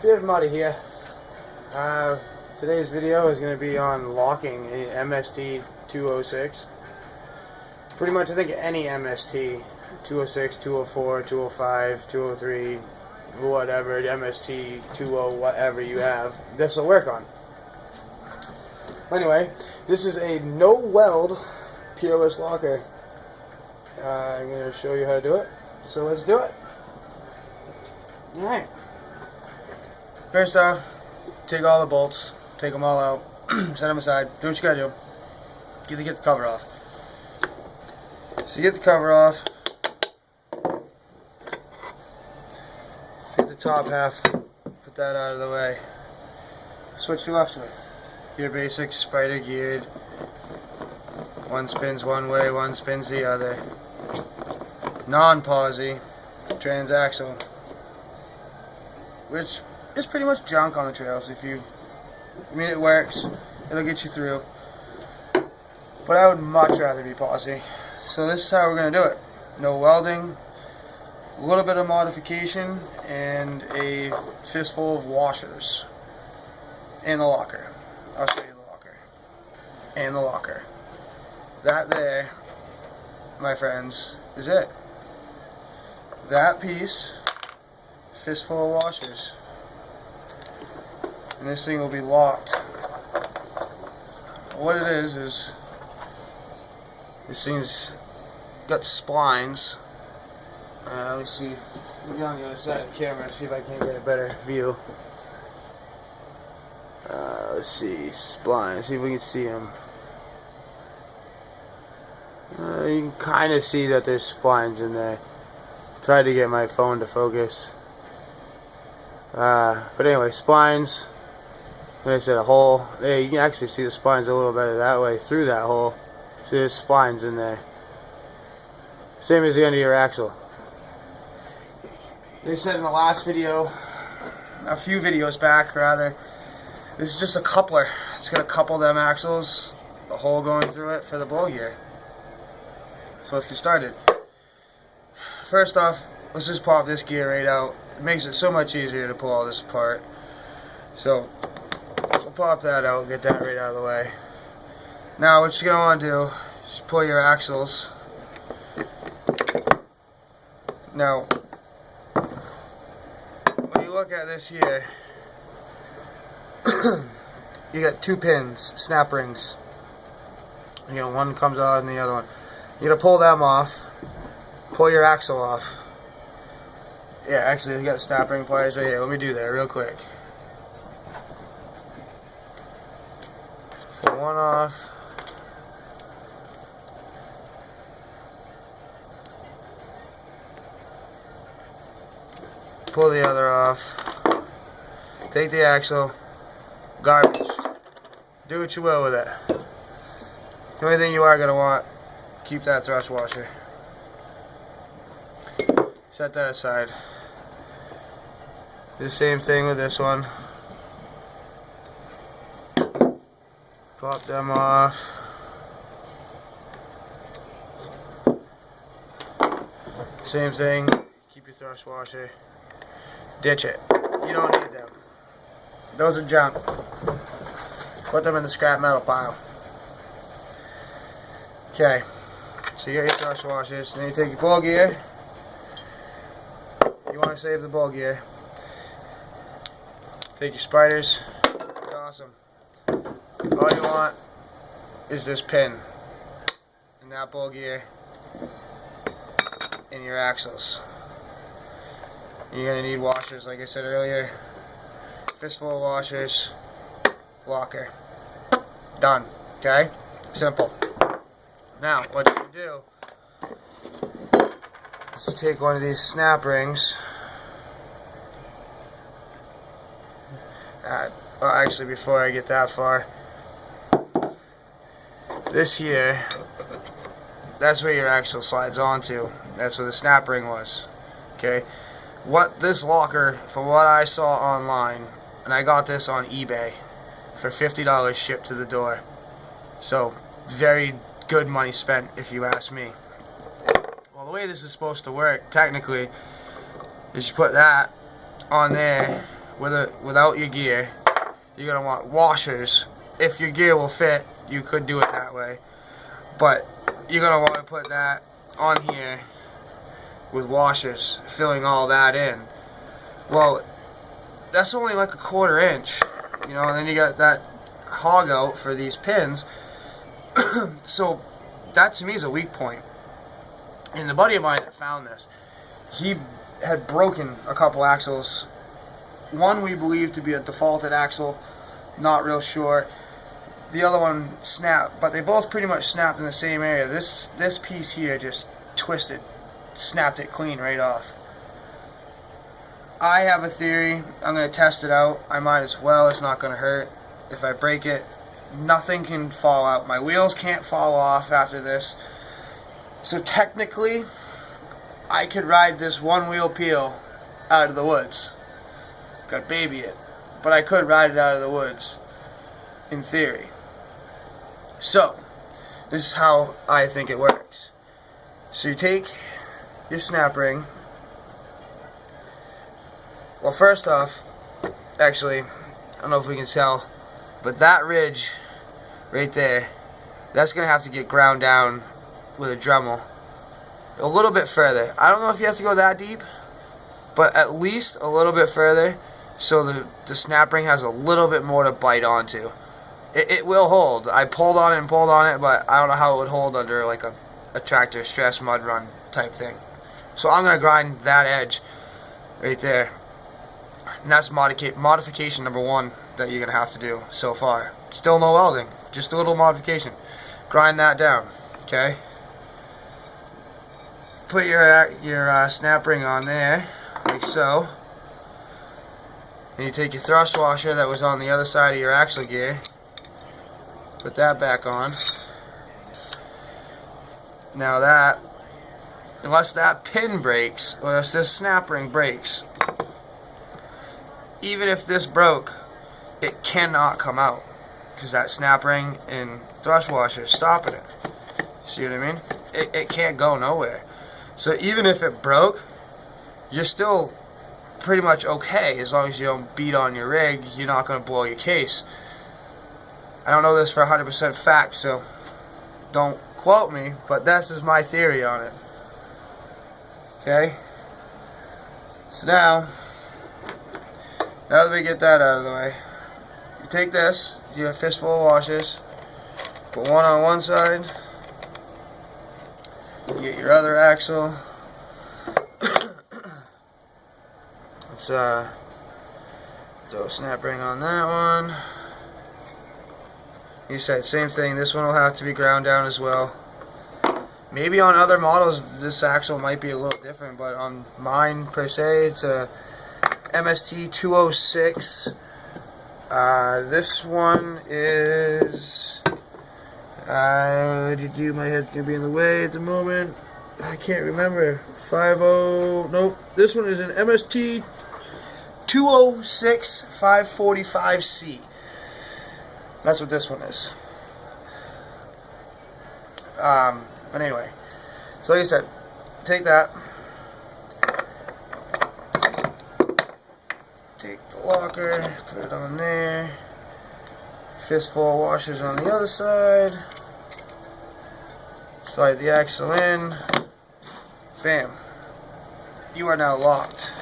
Bit muddy here. Today's video is going to be on locking an mst206. Pretty much I think any MST, 206, 204, 205, 203, whatever, MST20, whatever you have, this will work on. Anyway, this is a no weld Peerless locker. I'm going to show you how to do it. So let's do it. Alright. First off, take all the bolts, take them all out, set them aside, do what you gotta do. Get the cover off. So you get the cover off, get the top half, put that out of the way. That's what you're left with. Your basic spider geared. One spins one way, one spins the other. Non-posi, transaxle, which is pretty much junk on the trails. It works, it'll get you through, but I would much rather be posi. So this is how we're going to do it. No welding, a little bit of modification, and a fistful of washers in the locker. I'll show you the locker and the locker. That there, my friends, is it. That piece, fistful of washers, and this thing will be locked. What it is this thing's got splines. Let me see. Let me get on the other side of the camera and see if I can get a better view. Let's see, splines. See if we can see them. You can kind of see that there's splines in there. Tried to get my phone to focus. But anyway, splines. Like I said, a hole. Yeah, you can actually see the splines a little better that way, through that hole. See, there's splines in there. Same as the end of your axle. They said in the last video, a few videos back rather, this is just a coupler. It's going to couple them axles, the hole going through it for the bull gear. So let's get started. First off, let's just pop this gear right out. It makes it so much easier to pull all this apart. So we'll pop that out, get that right out of the way. Now what you're going to want to do is pull your axles. Now when you look at this here, you got two pins, snap rings. You know, one comes out and the other one. You're going to pull them off. Pull your axle off. Yeah, actually, you got snap ring pliers right here. Let me do that real quick. Pull one off. Pull the other off. Take the axle. Garbage. Do what you will with it. The only thing you are going to want, keep that thrust washer. Set that aside. Do the same thing with this one. Pop them off. Same thing. Keep your thrust washer. Ditch it. You don't need them. Those are junk. Put them in the scrap metal pile. Okay. So you got your thrust washers. Then you take your bull gear. You want to save the bull gear. Take your spiders, toss them. All you want is this pin in that bull gear in your axles. You're going to need washers, like I said earlier. Fistful of washers, locker. Done. Okay? Simple. Now, what you do, let's take one of these snap rings. Well, actually, before I get that far, this here, that's where your axle slides onto. That's where the snap ring was. Okay? What this locker, from what I saw online, and I got this on eBay for $50 shipped to the door. So, very good money spent, if you ask me. Well, the way this is supposed to work, technically, is you put that on there without your gear, you're going to want washers. If your gear will fit, you could do it that way. But you're going to want to put that on here with washers, filling all that in. Well, that's only like a 1/4 inch, you know, and then you got that hog out for these pins. So that to me is a weak point. And the buddy of mine that found this, he had broken a couple axles. One we believe to be a defaulted axle, not real sure. The other one snapped, but they both pretty much snapped in the same area. This piece here just twisted, snapped it clean right off. I have a theory. I'm going to test it out. I might as well. It's not going to hurt. If I break it, nothing can fall out. My wheels can't fall off after this. So technically, I could ride this one wheel peel out of the woods. Got to baby it. But I could ride it out of the woods, in theory. So, this is how I think it works. So you take your snap ring. Well, first off, actually, I don't know if we can tell, but that ridge right there, that's going to have to get ground down with a Dremel a little bit further. I don't know if you have to go that deep, but at least a little bit further, so the snap ring has a little bit more to bite onto. It will hold. I pulled on it, but I don't know how it would hold under like a tractor stress mud run type thing. So I'm going to grind that edge right there. And that's modification number 1 that you're going to have to do so far. Still no welding, just a little modification. Grind that down, okay? Put your snap ring on there, like so. And you take your thrust washer that was on the other side of your axle gear. Put that back on. Now that, unless that pin breaks, or unless this snap ring breaks, even if this broke, it cannot come out, because that snap ring and thrust washer is stopping it. See what I mean? It can't go nowhere. So even if it broke, you're still pretty much okay as long as you don't beat on your rig. You're not going to blow your case. I don't know this for 100% fact, so don't quote me, but this is my theory on it. Okay? So now that we get that out of the way, you take this, you have a fistful of washers, put one on one side, you get your other axle. Let's throw a snap ring on that one. You said same thing, this one will have to be ground down as well. Maybe on other models this axle might be a little different, but on mine per se it's a mst206. This one is my head's gonna be in the way at the moment. I can't remember. 50. Nope. This one is an mst206 545C. That's what this one is. But anyway, so like I said, take that. Take the locker, put it on there. Fistful of washers on the other side. Slide the axle in. Bam. You are now locked.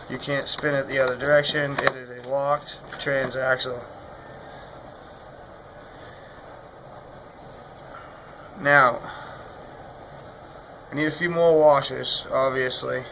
You can't spin it the other direction. It is a locked transaxle. Now, I need a few more washers, obviously.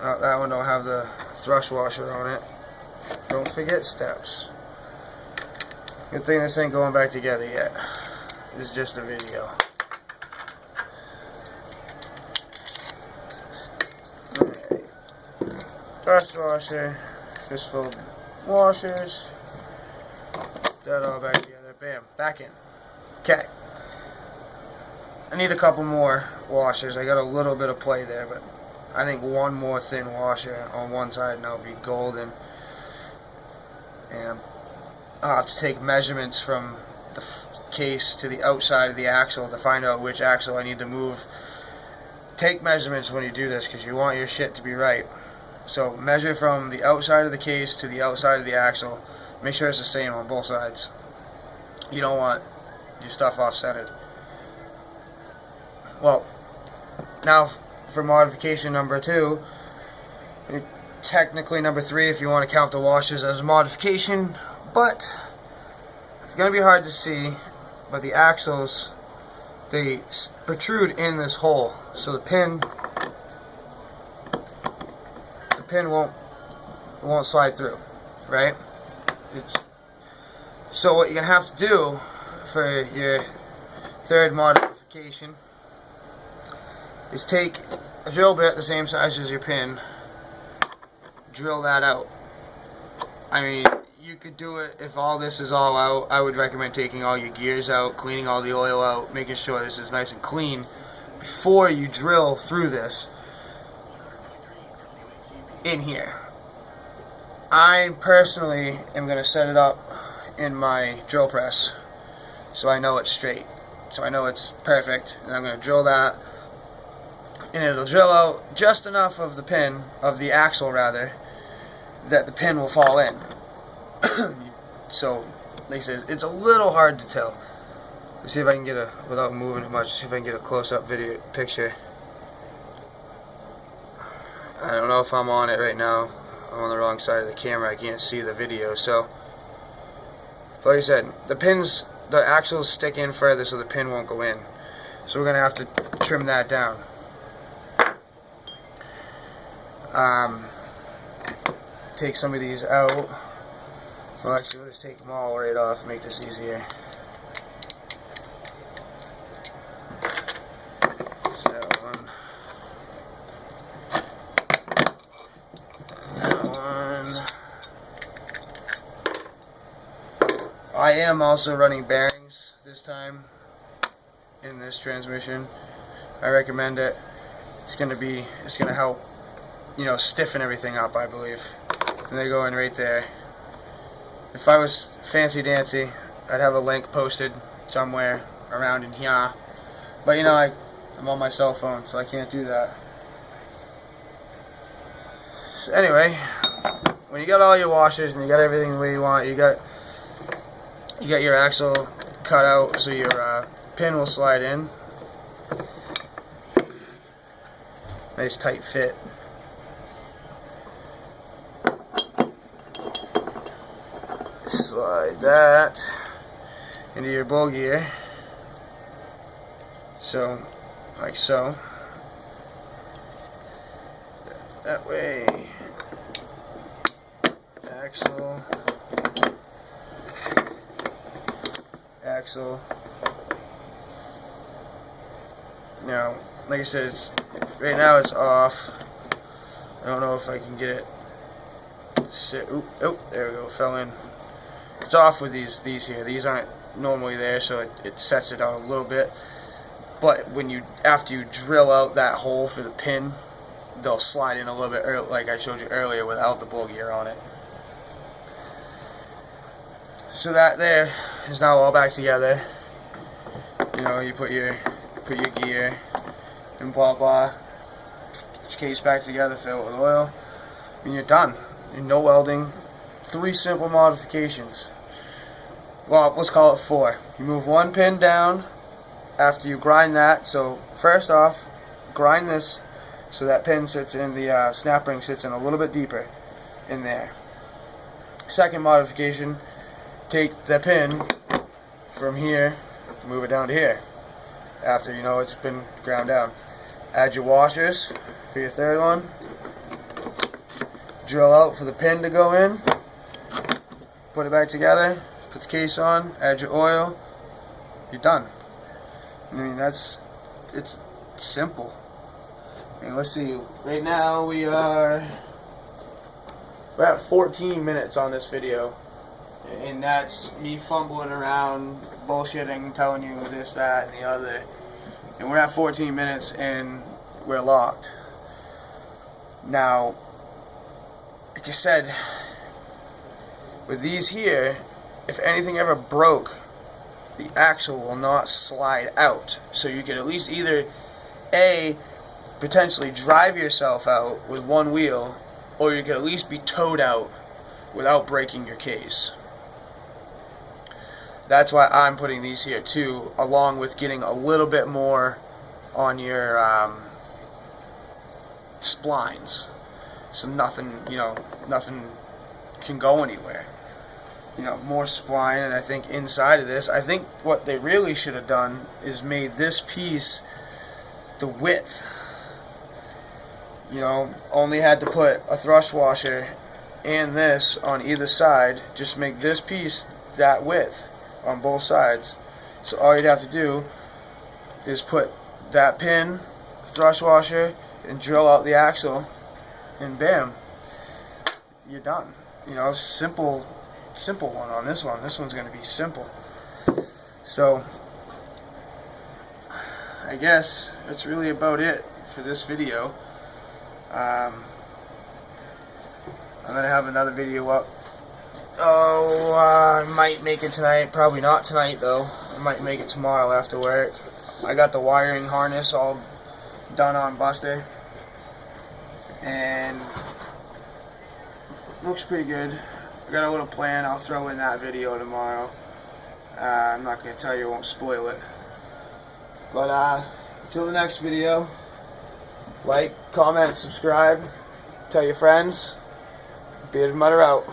That one don't have the thrust washer on it. Don't forget steps. Good thing this ain't going back together yet. This is just a video. Alright. Thrust washer, fistful of washers. Put that all back together. Bam, back in. Okay. I need a couple more washers. I got a little bit of play there, but I think one more thin washer on one side and I'll be golden. And I'll have to take measurements from the case to the outside of the axle to find out which axle I need to move. Take measurements when you do this because you want your shit to be right. So measure from the outside of the case to the outside of the axle. Make sure it's the same on both sides. You don't want your stuff off-centered. Well, now for modification number 2, technically number 3 if you want to count the washers as a modification, but it's going to be hard to see, but the axles, they protrude in this hole, so the pin won't slide through, right? So what you're going to have to do for your third modification is take a drill bit the same size as your pin, drill that out. I mean, you could do it if all this is all out. I would recommend taking all your gears out, cleaning all the oil out, making sure this is nice and clean before you drill through this in here. I personally am going to set it up in my drill press so I know it's straight, so I know it's perfect, and I'm going to drill that, and it'll drill out just enough of the pin, of the axle rather, that the pin will fall in. So, like I said, it's a little hard to tell. Let's see if I can get a, without moving it much, see if I can get a close-up video picture. I don't know if I'm on it right now. I'm on the wrong side of the camera. I can't see the video. So, like I said, the axles stick in further so the pin won't go in. So we're going to have to trim that down. Take some of these out. Well, actually, let's take them all right off and make this easier. There's that one. That one. I am also running bearings this time in this transmission. I recommend it. It's gonna help, you know, stiffen everything up, I believe. And they go in right there. If I was fancy dancy, I'd have a link posted somewhere around in here. But you know, I'm on my cell phone, so I can't do that. So anyway, when you got all your washers and you got everything the way you want, you got your axle cut out so your pin will slide in. Nice tight fit. Slide that into your bowl gear, so like so. That way, axle. Now, like I said, right now it's off. I don't know if I can get it to sit. Oh, there we go. Fell in. It's off with these here. These aren't normally there, so it sets it out a little bit. But after you drill out that hole for the pin, they'll slide in a little bit, like I showed you earlier, without the bowl gear on it. So that there is now all back together. You know, you put your gear and blah blah. Put your case back together, fill it with oil, and you're done. You're no welding. 3 simple modifications. Well, let's call it 4. You move one pin down after you grind that. So first off, grind this so that pin sits in the snap ring sits in a little bit deeper in there. Second modification, take the pin from here, move it down to here after you know it's been ground down. Add your washers for your third one. Drill out for the pin to go in. Put it back together, put the case on, add your oil, you're done. I mean, it's simple. And let's see, right now we're at 14 minutes on this video, and that's me fumbling around, bullshitting, telling you this, that, and the other. And we're at 14 minutes and we're locked. Now, like I said, with these here, if anything ever broke, the axle will not slide out. So you could at least either A, potentially drive yourself out with one wheel, or you could at least be towed out without breaking your case. That's why I'm putting these here too, along with getting a little bit more on your splines, so nothing, nothing can go anywhere. More spline. And I think inside of this, I think what they really should have done is made this piece the width. Only had to put a thrust washer and this on either side. Just make this piece that width on both sides. So all you'd have to do is put that pin, thrust washer, and drill out the axle, and bam, you're done. Simple one on this one. This one's going to be simple. So I guess that's really about it for this video. I'm going to have another video up. I might make it tonight. Probably not tonight though. I might make it tomorrow after work. I got the wiring harness all done on Buster, and looks pretty good. I got a little plan. I'll throw in that video tomorrow. I'm not going to tell you, I won't spoil it. But until the next video, like, comment, subscribe, tell your friends. Bearded Mutter out.